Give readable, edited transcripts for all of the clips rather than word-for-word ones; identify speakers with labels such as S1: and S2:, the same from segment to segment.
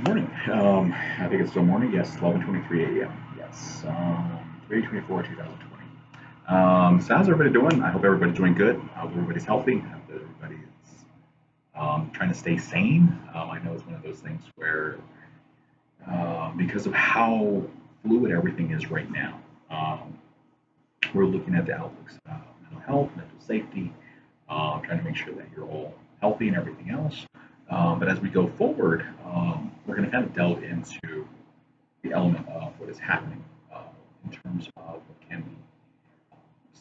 S1: Morning. I think it's still morning. Yes, 11:23 a.m. Yes, 3/24/2020. So how's everybody doing? I hope everybody's doing good. I hope everybody's healthy. I hope everybody's trying to stay sane. I know it's one of those things where, because of how fluid everything is right now, we're looking at the outlooks of mental health, mental safety, trying to make sure that you're all healthy and everything else. But as we go forward, we're going to kind of delve into the element of what is happening uh, in terms of what can be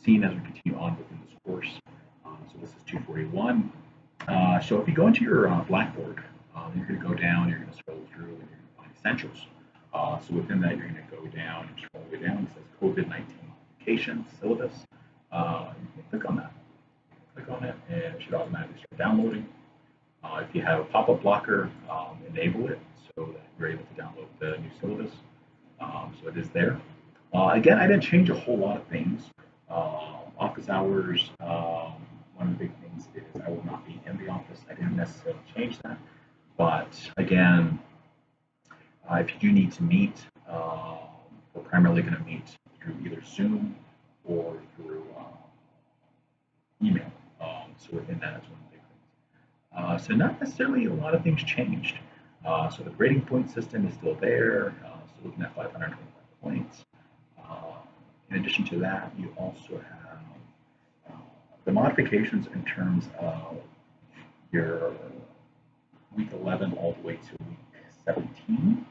S1: seen as we continue on within this course. So this is 241. So if you go into your Blackboard, you're going to go down, you're going to scroll through, and you're going to find essentials. So within that, you're going to go down and scroll all the way down. It says COVID-19 application syllabus. You can click on that. Click on it, and it should automatically start downloading. If you have a pop-up blocker, enable it so that you're able to download the new syllabus. So it is there. Again, I didn't change a whole lot of things. Office hours, one of the big things is I will not be in the office. I didn't necessarily change that. But again, if you do need to meet, we're primarily going to meet through either Zoom or through email. So within that, it's one of the big things. So not necessarily a lot of things changed. So the grading point system is still there. So looking at 525 points. Uh, in addition to that, you also have the modifications in terms of your week 11 all the way to week 17.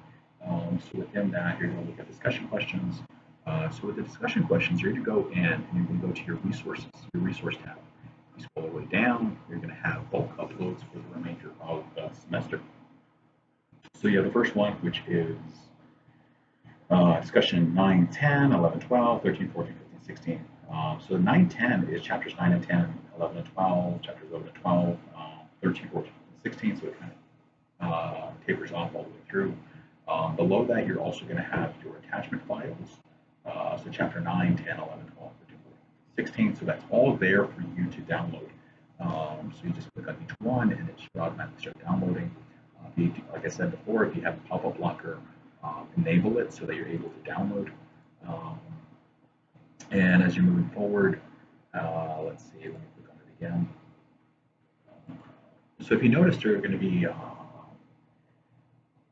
S1: So within that, you're going to look at discussion questions. So with the discussion questions, you're going to go in and you're going to go to your resources, your resource tab. You scroll all the way down, you're going to have bulk uploads for the remainder of the semester. So you have the first one, which is discussion 9, 10, 11, 12, 13, 14, 15, 16. So 9, 10 is chapters 9 and 10, 11 and 12, chapters 11 and 12, 13, 14, 16. So it kind of tapers off all the way through. Below that, you're also going to have your attachment files. So chapter 9, 10, 11, 12, 13, 14, 16. So that's all there for you to download. So you just click on each one and it should automatically start downloading. Like I said before, if you have a pop-up blocker, enable it so that you're able to download. Um, and as you're moving forward, let's see, let me click on it again. So if you notice, there are going to be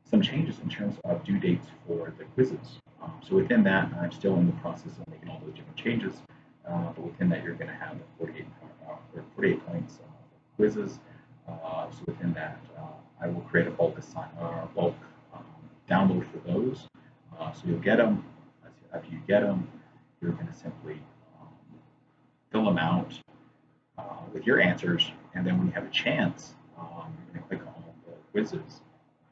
S1: some changes in terms of due dates for the quizzes. So within that, I'm still in the process of making all those different changes. But within that, you're going to have the 48 points quizzes. So within that, I will create a bulk download for those. So you'll get them. After you get them, you're going to simply fill them out with your answers, and then when you have a chance, you're going to click on the quizzes,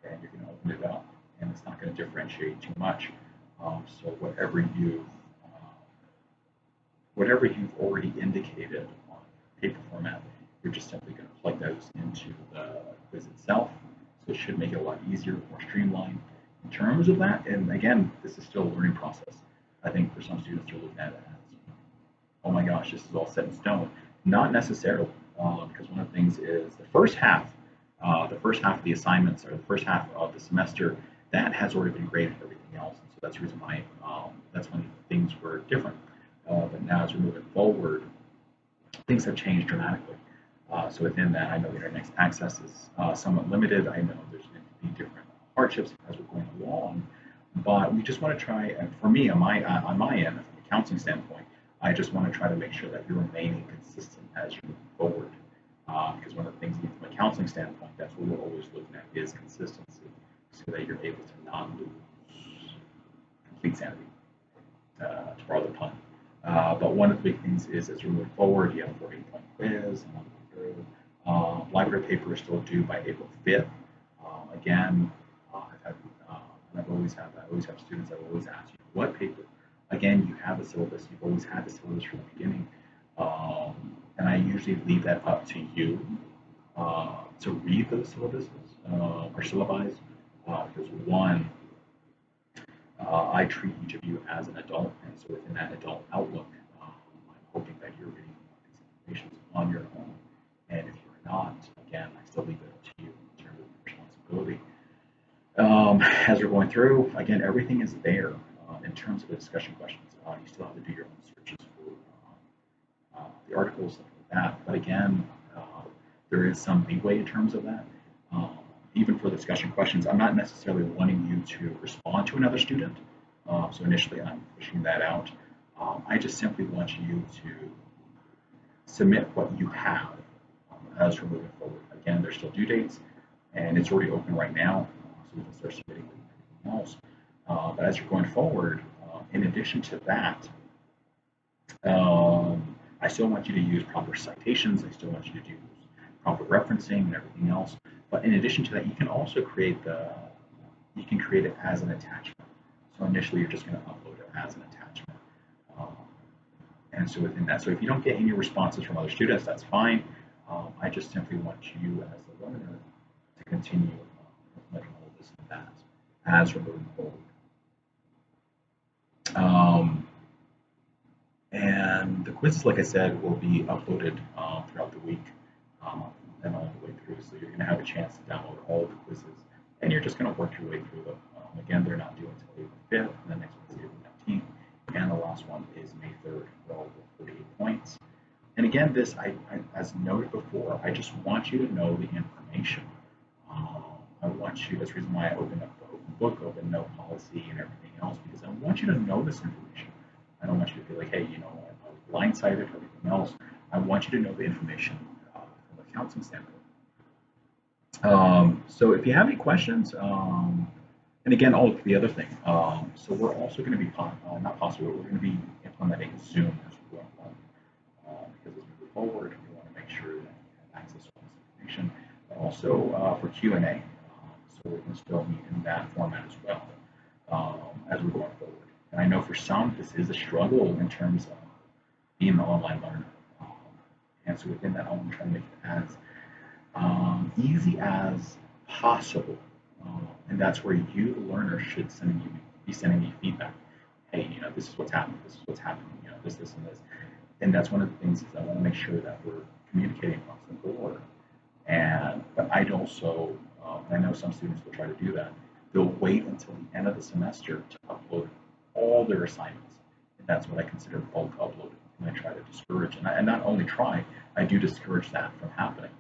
S1: and you're going to open it up, and it's not going to differentiate too much. So whatever you've already indicated on paper format, you're just simply going to plug those into the quiz itself. So it should make it a lot easier, more streamlined in terms of that. And again, this is still a learning process. I think for some students, they're looking at it as, oh my gosh, this is all set in stone. Not necessarily, because one of the things is the first half of the assignments or the first half of the semester, that has already been graded for everything else. And so that's the reason why that's when things were different. But now as we're moving forward, things have changed dramatically. So within that, I know internet access is somewhat limited. I know there's going to be different hardships as we're going along, but we just want to try. And for me, on my end, from a counseling standpoint, I just want to try to make sure that you're remaining consistent as you move forward. Because one of the things from a counseling standpoint, that's what we're always looking at is consistency, so that you're able to not lose complete sanity, to borrow the pun. But one of the big things is as we move forward, you have a 40-point quiz, and library paper is still due by April 5th. Again, I always have students that will always ask you, what paper? Again, you have the syllabus. You've always had the syllabus from the beginning. And I usually leave that up to you to read those syllabuses or syllabi. Because one, I treat each of you as an adult, and so within that adult outlook, I'm hoping that you're reading these information on your own. And if you're not, again, I still leave it up to you in terms of responsibility. As we're going through, again, everything is there in terms of the discussion questions. You still have to do your own searches for the articles, stuff like that. But again, uh, there is some leeway in terms of that. Um, Even for the discussion questions, I'm not necessarily wanting you to respond to another student. So initially, I'm pushing that out. I just simply want you to submit what you have as we're moving forward. Again, there's still due dates, and it's already open right now, so we can start submitting everything else. But as you're going forward, in addition to that, I still want you to use proper citations. I still want you to do proper referencing and everything else. But in addition to that, you can create it as an attachment. So initially, you're just going to upload it as an attachment. Um, and so within that, so if you don't get any responses from other students, that's fine. I just simply want you as the learner to continue implementing all of this and that as we're moving forward. And the quizzes, like I said, will be uploaded throughout the week um, and all the way through. So you're going to have a chance to download all the quizzes, and you're just going to work your way through them. Again, they're not due until April 5th, and the next one is April 19th, and the last one is May 3rd, all with 48 points. And again, this, as noted before, I just want you to know the information. I want you, that's the reason why I opened up the open book, open note policy, and everything else, because I want you to know this information. I don't want you to feel like, hey, you know, I was blindsided or everything else. I want you to know the information from a counseling standpoint. So if you have any questions, and again, oh, the other thing, so we're also going to be, not possible, we're going to be implementing Zoom as well. Because as we move forward, we want to make sure that you have access to all this information, but also for Q&A, so we can still meet in that format as well as we're going forward. And I know for some, this is a struggle in terms of being an online learner. And so within that, I want to try to make it as easy as possible. And that's where you, the learner, should be sending me feedback. Hey, you know, this is what's happening. This is what's happening. You know, this, and this. And that's one of the things is I want to make sure that we're communicating across the board. But I'd also, I know some students will try to do that. They'll wait until the end of the semester to upload all their assignments. And that's what I consider bulk uploading. And I try to discourage, and not only try, I do discourage that from happening.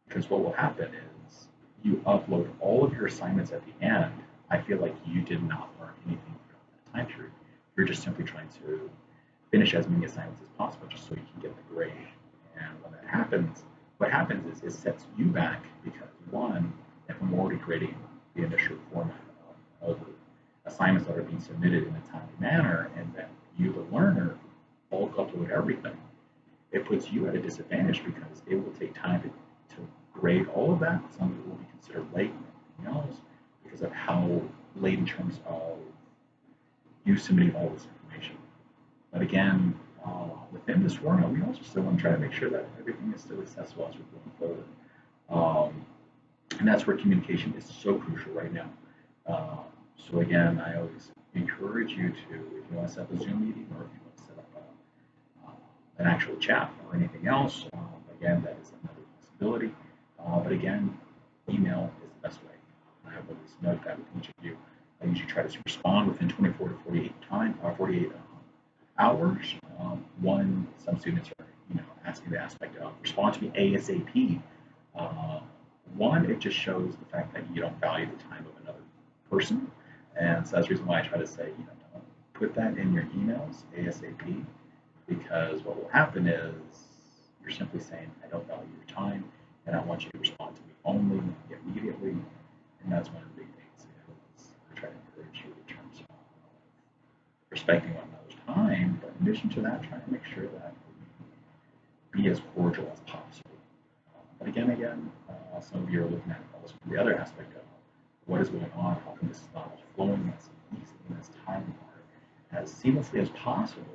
S1: Because what will happen is you upload all of your assignments at the end. I feel like you did not learn anything throughout that time period. You're just simply trying to finish as many assignments as possible just so you can get the grade. And when that happens, what happens is it sets you back because one, if I'm already grading the initial format of assignments that are being submitted in a timely manner, and then you, the learner, bulk upload everything, it puts you at a disadvantage because it will take time to grade all of that. Some of it will be considered late and everything else because of how late in terms of you submitting all this information. But again, within this format, we also still want to try to make sure that everything is still accessible as we're going forward. And that's where communication is so crucial right now. So again, I always encourage you to, if you want to set up a Zoom meeting or if you want to set up an actual chat or anything else, again, that is another possibility. But again, email is the best way. I have always noted that with each of you. I usually try to respond within 24 to 48 hours. Some students are, asking the aspect of respond to me ASAP. One, it just shows the fact that you don't value the time of another person, and so that's the reason why I try to say, don't put that in your emails ASAP, because what will happen is you're simply saying, I don't value your time, and I want you to respond to me only immediately, and that's one of the big things is I try to encourage you in terms of respecting one another's time, but in addition to that, trying to make sure that we be as cordial as possible. But again, some of you are looking at also the other aspect of what is going on, how can this is not flowing as easily and as timely or as seamlessly as possible.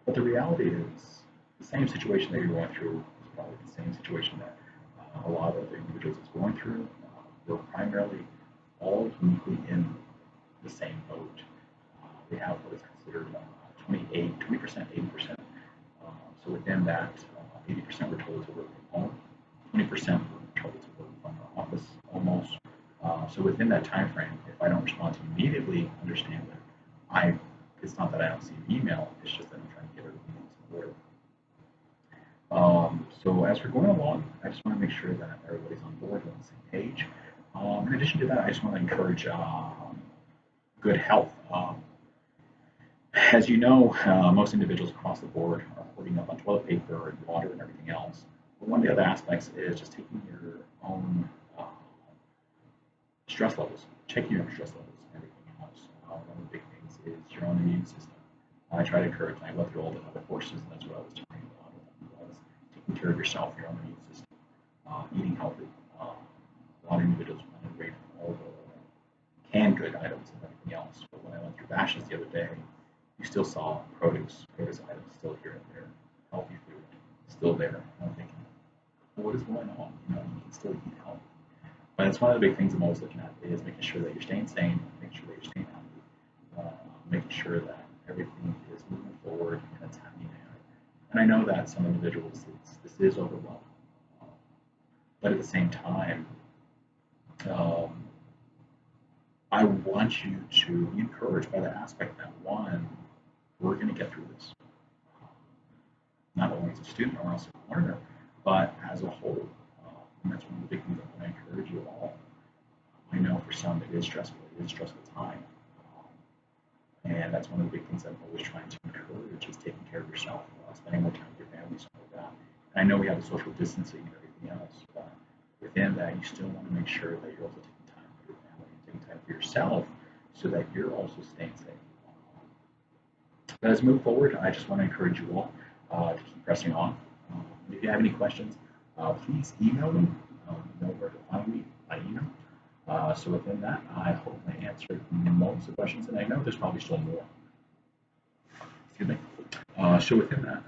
S1: But the reality is the same situation that you're going through is probably the same situation that a lot of other individuals is going through. We're primarily all uniquely in the same boat. We have what is considered 20%, 80%. So within that, 80% we're told to work from home, 20% we're told to work from our office almost. So within that time frame, if I don't respond to you immediately, understand that I it's not that I don't see an email, it's just that I'm trying to get everything else in order. So as we're going along, I just want to make sure that everybody's on board, on the same page. In addition to that, I just want to encourage good health. As you know, most individuals across the board are hoarding up on toilet paper and water and everything else. But one of the other aspects is just taking your own stress levels, checking your stress levels and everything else. One of the big things is your own immune system. I try to encourage, and I went through all the other courses, and that's what I was talking about, was taking care of yourself, your own immune system, eating healthy. A lot of individuals run away from all the canned good items and everything else. But when I went through Bashes the other day, you still saw produce items still here and there, healthy food still there. And I'm thinking, well, what is going on? You know, you can still eat healthy. But it's one of the big things I'm always looking at is making sure that you're staying sane, making sure that you're staying healthy, making sure that everything is moving forward in a timely manner. And I know that some individuals, this is overwhelming. Um, but at the same time, um, I want you to be encouraged by the aspect that one, we're going to get through this, not only as a student or as a learner, but as a whole. And that's one of the big things I want to encourage you all. I know for some it is stressful. It is a stressful time. And that's one of the big things I'm always trying to encourage is taking care of yourself, spending more time with your family, stuff like that. And I know we have the social distancing and everything else, but within that, you still want to make sure that you're also taking time for your family and taking time for yourself so that you're also staying safe. But as we move forward, I just want to encourage you all to keep pressing on. If you have any questions, please email me. You know where to find me by email. So within that, I hope I answered most of the questions, and I know there's probably still more. Excuse me. So within that,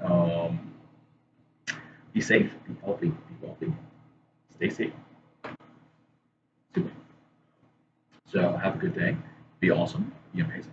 S1: be safe, be healthy, be wealthy, stay safe. Super. So have a good day. Be awesome. Be amazing.